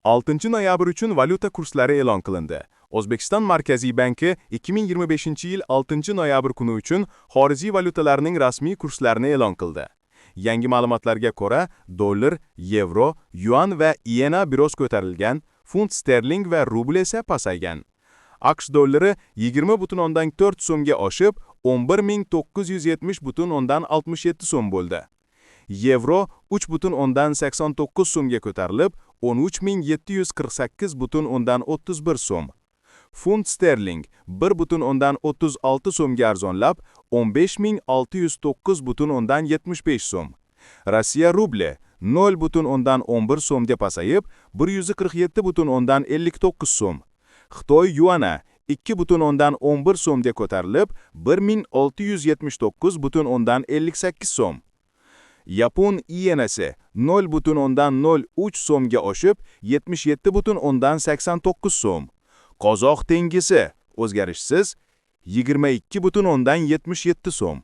6 noyabr uchun valyuta kurslari e'lon qilindi. O'zbekiston Markaziy banki 2025-yil 6 noyabr kuni uchun xorijiy valyutalarning rasmiy kurslarini e'lon qildi. Yangi ma'lumotlarga ko'ra, dollar, yevro, yuan va iena biroz ko'tarilgan, funt sterling va rubl esa pasaygan. AQSh dollari 20,4 so'mga oshib, 11.970,67 so'm bo'ldi. Yevro 3,89 so'mga ko'tarilib, 13.748,31 so'm. Funt sterling 1,36 so'mga arzonlab, 15.609,75 so'm. Rossiya rubli 0,11 so'mga pasayib, 147,59 so'm. Xitoy yuana 2,11 so'mga ko'tarilib, 1679,58 so'm. Yapon ienasi 0,03 so'mga oshib, 77,89 so'm. Qozoq tengisi o'zgarishsiz 22,77 so'm.